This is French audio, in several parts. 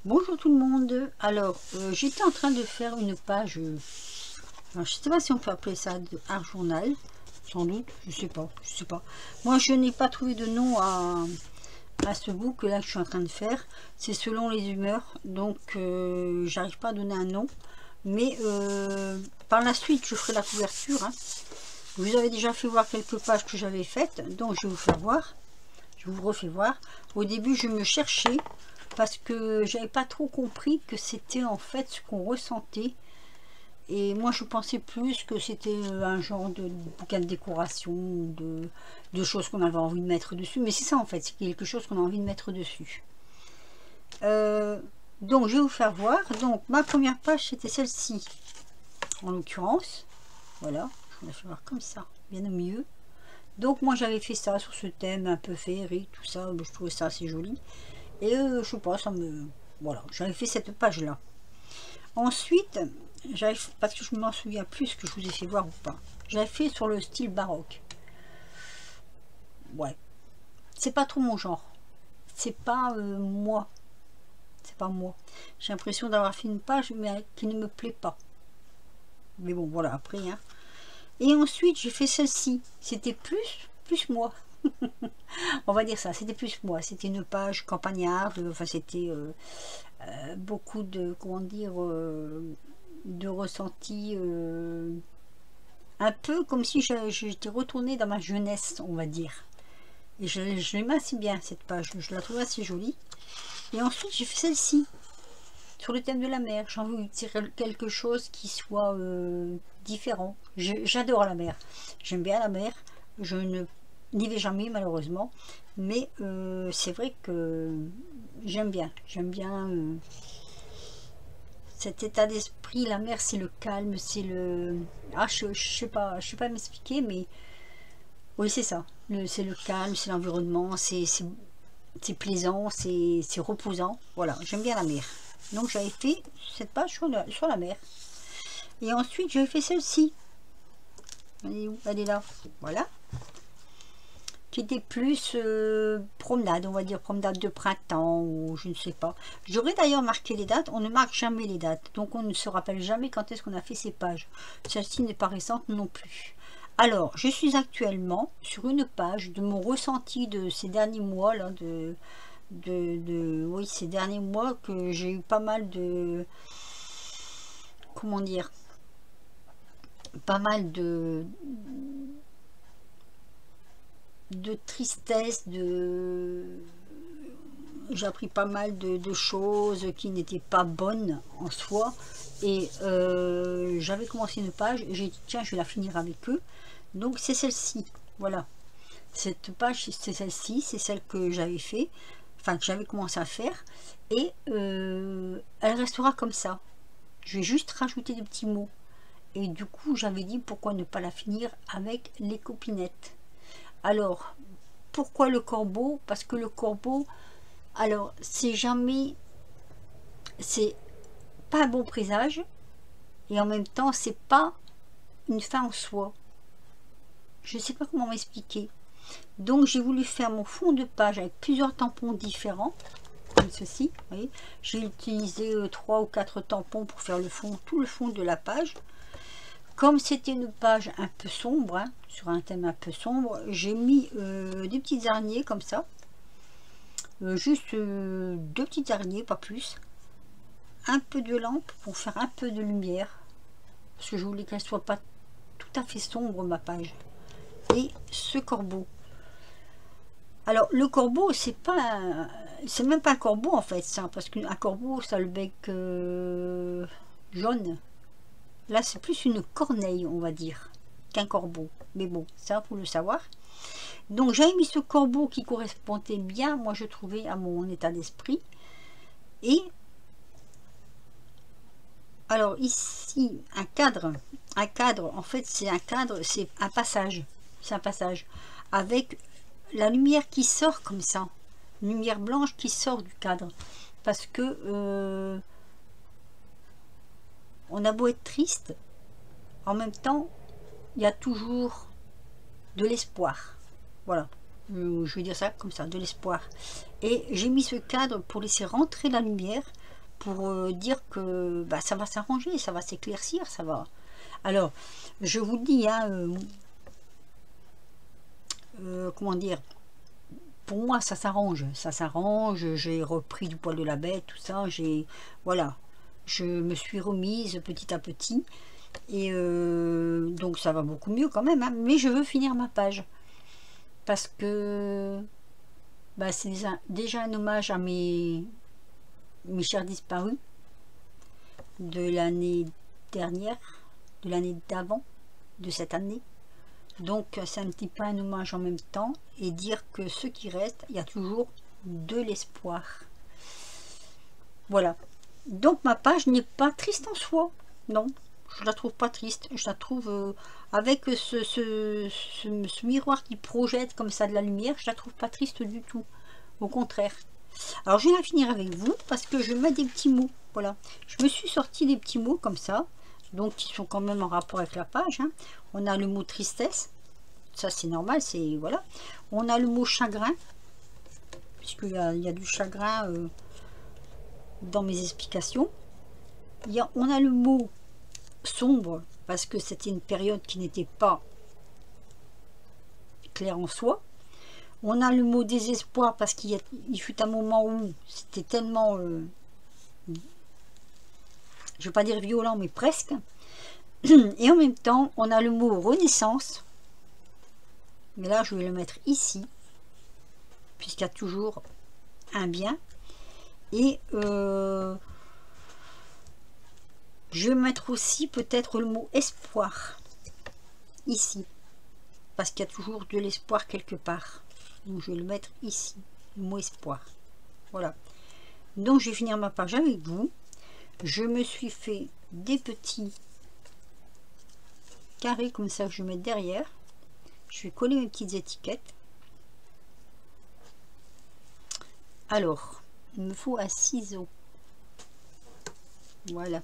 Bonjour tout le monde. Alors, j'étais en train de faire une page, alors, je ne sais pas si on peut appeler ça un journal, sans doute, je sais pas. Moi, je n'ai pas trouvé de nom à ce book là que je suis en train de faire. C'est selon les humeurs, donc j'arrive pas à donner un nom. Mais par la suite, je ferai la couverture. Hein. Je vous avez déjà fait voir quelques pages que j'avais faites, donc je vais vous faire voir. Je vous refais voir. Au début, je me cherchais parce que j'avais pas trop compris que c'était en fait ce qu'on ressentait. Et moi, je pensais plus que c'était un genre de bouquin de décoration, de choses qu'on avait envie de mettre dessus. Mais c'est ça en fait, c'est quelque chose qu'on a envie de mettre dessus. Donc, je vais vous faire voir. Donc, ma première page, c'était celle-ci. En l'occurrence, voilà, je vous la fais voir comme ça, bien au milieu. Donc, moi, j'avais fait ça sur ce thème un peu féerique, tout ça. Je trouvais ça assez joli. Et je sais pas, ça me... Voilà, j'avais fait cette page-là. Ensuite, j'avais, parce que je m'en souviens plus ce que je vous ai fait voir ou pas, j'avais fait sur le style baroque. Ouais, c'est pas trop mon genre. C'est pas moi. C'est pas moi. J'ai l'impression d'avoir fait une page, mais qui ne me plaît pas. Mais bon, voilà, après, hein. Et ensuite, j'ai fait celle-ci. C'était plus moi. On va dire ça, c'était plus moi. C'était une page campagnarde. Enfin, c'était beaucoup de, comment dire, de ressenti, un peu comme si j'étais retournée dans ma jeunesse, on va dire. Et je l'aimais assez bien cette page, je la trouvais assez jolie. Et ensuite j'ai fait celle-ci sur le thème de la mer. J'ai envie de tirer quelque chose qui soit différent. J'adore la mer, j'aime bien la mer. Je ne n'y vais jamais malheureusement, mais c'est vrai que j'aime bien cet état d'esprit. La mer, c'est le calme, c'est le... Ah, je sais pas m'expliquer, mais oui, c'est ça. C'est le calme, c'est l'environnement, c'est plaisant, c'est reposant. Voilà, j'aime bien la mer. Donc j'avais fait cette page sur la mer. Et ensuite, j'avais fait celle-ci. Elle est où? Elle est là. Voilà. Qui était plus promenade, on va dire promenade de printemps ou je ne sais pas. J'aurais d'ailleurs marqué les dates, on ne marque jamais les dates, donc on ne se rappelle jamais quand est-ce qu'on a fait ces pages. Celle-ci n'est pas récente non plus. Alors, je suis actuellement sur une page de mon ressenti de ces derniers mois, là, oui, ces derniers mois que j'ai eu pas mal de... Comment dire? Pas mal de tristesse, j'ai appris pas mal de choses qui n'étaient pas bonnes en soi. Et j'avais commencé une page et j'ai dit tiens, je vais la finir avec eux. Donc c'est celle-ci, voilà. Cette page, c'est celle-ci, c'est celle que j'avais fait, enfin que j'avais commencé à faire. Et elle restera comme ça. Je vais juste rajouter des petits mots. Et du coup, j'avais dit pourquoi ne pas la finir avec les copinettes. Alors, pourquoi le corbeau? Parce que le corbeau, alors, c'est jamais... C'est pas un bon présage. Et en même temps, c'est pas une fin en soi. Je sais pas comment m'expliquer. Donc, j'ai voulu faire mon fond de page avec plusieurs tampons différents. Comme ceci, vous voyez. J'ai utilisé 3 ou 4 tampons pour faire le fond, tout le fond de la page. Comme c'était une page un peu sombre, hein, sur un thème un peu sombre, j'ai mis des petites araignées comme ça. Juste 2 petites araignées, pas plus. Un peu de lampe pour faire un peu de lumière. Parce que je voulais qu'elle soit pas tout à fait sombre, ma page. Et ce corbeau. Alors, le corbeau, c'est même pas un corbeau en fait, ça. Parce qu'un corbeau, ça a le bec jaune. Là, c'est plus une corneille, on va dire, qu'un corbeau. Mais bon, ça, faut le savoir. Donc, j'avais mis ce corbeau qui correspondait bien, moi, je trouvais, à mon état d'esprit. Et, alors, ici, un cadre, en fait, c'est un cadre, c'est un passage. C'est un passage. Avec la lumière qui sort comme ça. Une lumière blanche qui sort du cadre. Parce que... on a beau être triste, en même temps, il y a toujours de l'espoir. Voilà, je vais dire ça comme ça, de l'espoir. Et j'ai mis ce cadre pour laisser rentrer la lumière, pour dire que bah, ça va s'arranger, ça va s'éclaircir, ça va. Alors, je vous dis, hein, comment dire, pour moi ça s'arrange, j'ai repris du poil de la bête, tout ça, voilà, je me suis remise petit à petit, et donc ça va beaucoup mieux quand même, hein, mais je veux finir ma page, parce que bah, c'est déjà un hommage à mes chers disparus de l'année dernière, de l'année d'avant, de cette année. Donc c'est un petit peu un hommage en même temps, et dire que ceux qui restent, il y a toujours de l'espoir. Voilà. Donc ma page n'est pas triste en soi. Non, je la trouve pas triste. Je la trouve avec ce miroir qui projette comme ça de la lumière, je la trouve pas triste du tout. Au contraire. Alors je vais la finir avec vous parce que je mets des petits mots. Voilà. Je me suis sorti des petits mots comme ça. Donc qui sont quand même en rapport avec la page, hein. On a le mot tristesse, ça c'est normal, c'est voilà. On a le mot chagrin, puisqu'il y a du chagrin dans mes explications. On a le mot sombre, parce que c'était une période qui n'était pas claire en soi. On a le mot désespoir, parce qu'il fut un moment où c'était tellement, je ne vais pas dire violent, mais presque. Et en même temps, on a le mot renaissance. Mais là, je vais le mettre ici, puisqu'il y a toujours un bien. Et je vais mettre aussi peut-être le mot espoir, ici. Parce qu'il y a toujours de l'espoir quelque part. Donc je vais le mettre ici, le mot espoir. Voilà. Donc je vais finir ma page avec vous. Je me suis fait des petits carrés comme ça que je vais mettre derrière. Je vais coller mes petites étiquettes. Alors, il me faut un ciseau. Voilà.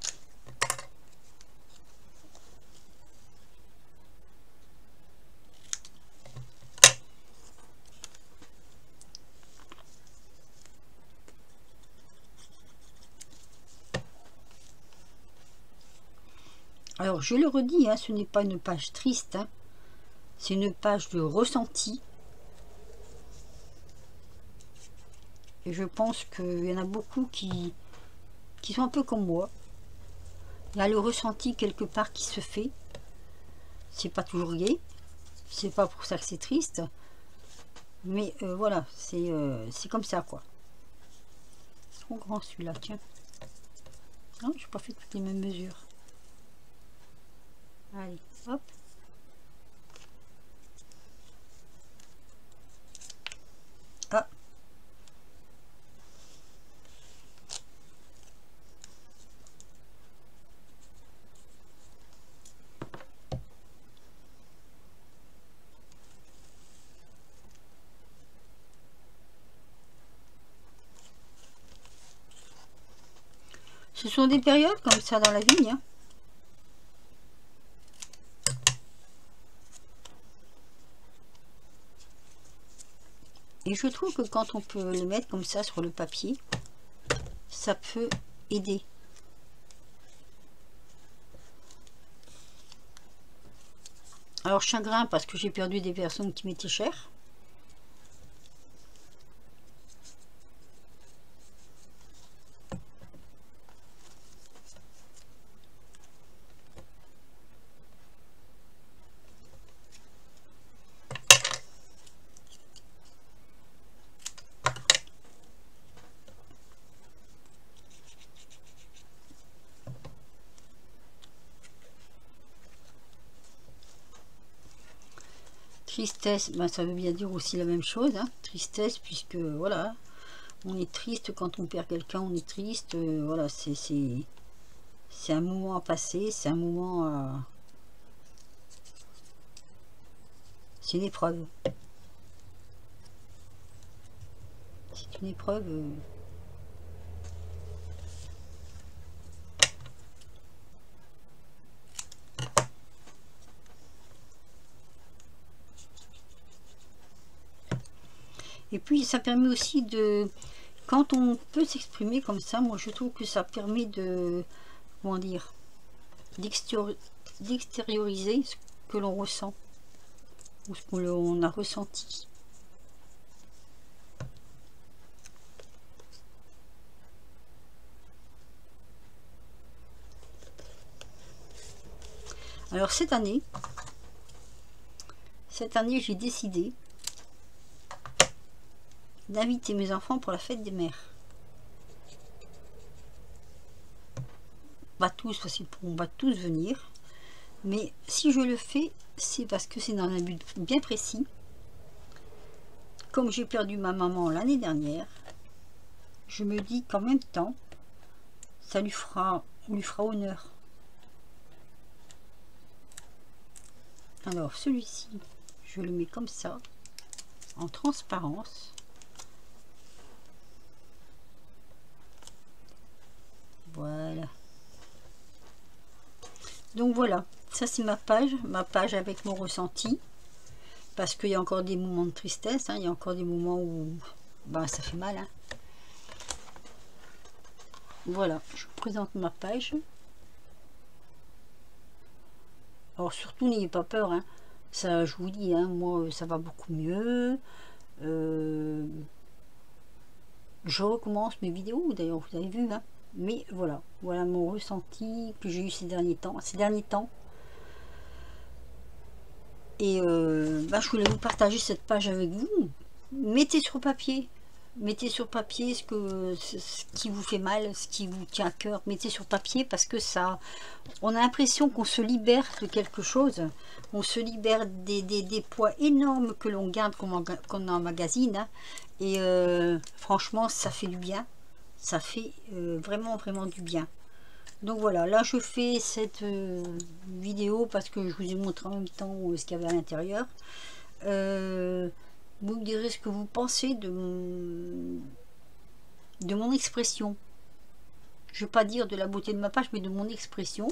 Alors, je le redis, hein, ce n'est pas une page triste, hein. C'est une page de ressenti. Et je pense qu'il y en a beaucoup qui sont un peu comme moi. Il y a le ressenti quelque part qui se fait. C'est pas toujours gai. C'est pas pour ça que c'est triste. Mais voilà, c'est comme ça, quoi. Trop grand celui-là, tiens. Non, je n'ai pas fait toutes les mêmes mesures. Allez, hop. Ah. Ce sont des périodes comme ça dans la vie, hein. Et je trouve que quand on peut les mettre comme ça sur le papier, ça peut aider. Alors chagrin parce que j'ai perdu des personnes qui m'étaient chères. Tristesse, ben, ça veut bien dire aussi la même chose, hein. Tristesse, puisque voilà, on est triste quand on perd quelqu'un, on est triste, voilà, c'est un moment à passer, c'est un moment à... C'est une épreuve. C'est une épreuve... Et puis ça permet aussi de quand on peut s'exprimer comme ça, moi je trouve que ça permet de, comment dire, d'extérioriser ce que l'on ressent ou ce qu'on a ressenti. Alors cette année j'ai décidé d'inviter mes enfants pour la fête des mères. Pas tous, parce qu'on va tous venir, mais si je le fais, c'est parce que c'est dans un but bien précis. Comme j'ai perdu ma maman l'année dernière, je me dis qu'en même temps, ça lui fera honneur. Alors celui-ci, je le mets comme ça, en transparence. Voilà. Donc voilà, ça c'est ma page avec mon ressenti. Parce qu'il y a encore des moments de tristesse, hein, il y a encore des moments où bah, ça fait mal. Hein. Voilà, je vous présente ma page. Alors surtout n'ayez pas peur, hein. Ça je vous dis, hein, moi ça va beaucoup mieux. Je recommence mes vidéos, d'ailleurs vous avez vu, hein. Mais voilà, voilà mon ressenti que j'ai eu ces derniers temps. Et bah, je voulais vous partager cette page avec vous. Mettez sur papier ce qui vous fait mal, ce qui vous tient à cœur. Mettez sur papier parce que ça, on a l'impression qu'on se libère de quelque chose. On se libère des poids énormes que l'on garde, qu'on emmagasine. Hein. Et franchement, ça fait du bien. Ça fait vraiment, vraiment du bien. Donc voilà, là je fais cette vidéo parce que je vous ai montré en même temps ce qu'il y avait à l'intérieur. Vous me direz ce que vous pensez de mon expression. Je ne vais pas dire de la beauté de ma page, mais de mon expression.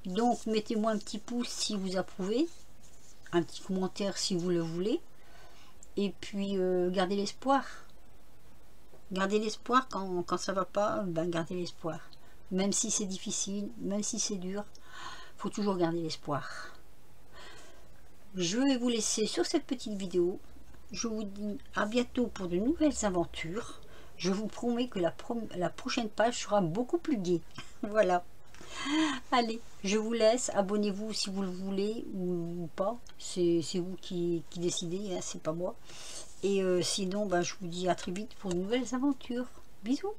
Donc mettez-moi un petit pouce si vous approuvez, un petit commentaire si vous le voulez. Et puis gardez l'espoir. Gardez l'espoir quand ça va pas, ben gardez l'espoir. Même si c'est difficile, même si c'est dur, il faut toujours garder l'espoir. Je vais vous laisser sur cette petite vidéo. Je vous dis à bientôt pour de nouvelles aventures. Je vous promets que la prochaine page sera beaucoup plus gaie. Voilà. Allez, je vous laisse. Abonnez-vous si vous le voulez ou pas. C'est vous qui décidez, hein, c'est pas moi. Et sinon, ben, je vous dis à très vite pour de nouvelles aventures. Bisous.